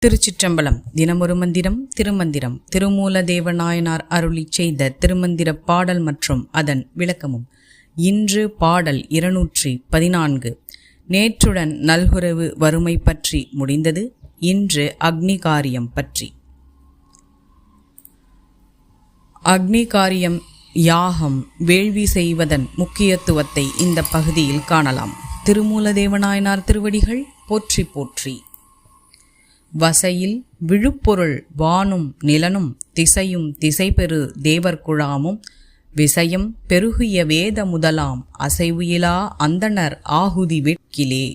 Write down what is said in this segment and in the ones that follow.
திருச்சிற்றம்பலம். தினமொரு மந்திரம் திருமந்திரம். திருமூலதேவ நாயனார் அருளி செய்த திருமந்திர பாடல் மற்றும் அதன் விளக்கமும். இன்று பாடல் 214. நேற்றுடன் நல்குரவு வறுமை பற்றி முடிந்தது. இன்று அக்னி காரியம் பற்றி. அக்னி காரியம் யாகம் வேள்வி செய்வதன் முக்கியத்துவத்தை இந்த பகுதியில் காணலாம். திருமூலதேவ நாயனார் திருவடிகள் போற்றி போற்றி. வசையில் விழுப்பொருள் வானும் நிலனும் திசையும் திசைபெறு தேவர்குழாமும் விசயம் பெருகிய வேத முதலாம் அசைவுயிலா அந்தணர் ஆகுதி வெட்கிலே.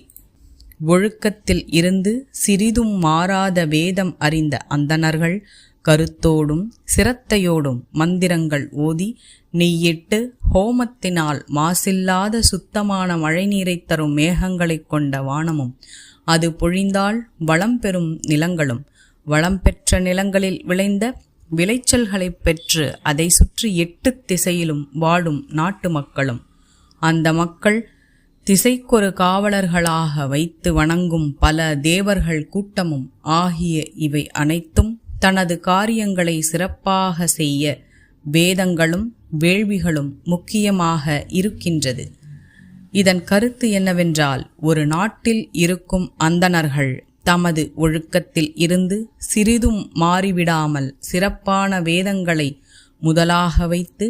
ஒழுக்கத்தில் இருந்து சிறிதும் மாறாத வேதம் அறிந்த அந்தணர்கள் கருத்தோடும் சிரத்தையோடும் மந்திரங்கள் ஓதி நெய்யிட்டு ஹோமத்தினால் மாசில்லாத சுத்தமான மழைநீரைத் தரும் மேகங்களைக் கொண்ட வானமும் அது பொழிந்தால் வளம் பெறும் நிலங்களும் வளம் பெற்ற நிலங்களில் விளைந்த விளைச்சல்களைப் பெற்று அதை சுற்றி 8 திசையிலும் வாழும் நாட்டு மக்களும் அந்த மக்கள் திசைக்கொரு காவலர்களாக வைத்து வணங்கும் பல தேவர்கள் கூட்டமும் ஆகிய இவை அனைத்தும் தனது காரியங்களை சிறப்பாக செய்ய வேதங்களும் வேள்விகளும் முக்கியமாக இருக்கின்றது. இதன் கருத்து என்னவென்றால், ஒரு நாட்டில் இருக்கும் அந்தணர்கள் தமது ஒழுக்கத்தில் இருந்து சிறிதும் மாறிவிடாமல் சிறப்பான வேதங்களை முதலாக வைத்து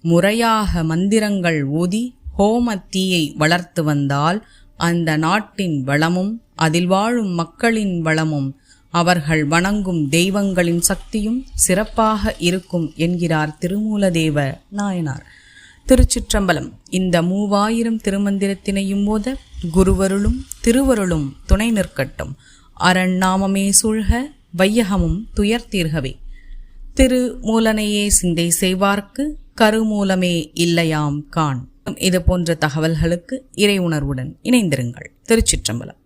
முறையாக மந்திரங்கள் ஓதி ஹோம தீயை வளர்த்து வந்தால் அந்த நாட்டின் வளமும் அதில் வாழும் மக்களின் வளமும் அவர்கள் வணங்கும் தெய்வங்களின் சக்தியும் சிறப்பாக இருக்கும் என்கிறார் திருமூலதேவ நாயனார். திருச்சிற்றம்பலம். இந்த 3000 திருமந்திரத்தினையும் ஓத குருவருளும் திருவருளும் துணை நிற்கட்டும். அரண்நாமமே சூழ்க வையகமும் துயர்த்தீர்கவே. திருமூலனையே சிந்தை செய்வார்க்கு கருமூலமே இல்லையாம் காண். இது போன்ற தகவல்களுக்கு இறை உணர்வுடன் இணைந்திருங்கள். திருச்சிற்றம்பலம்.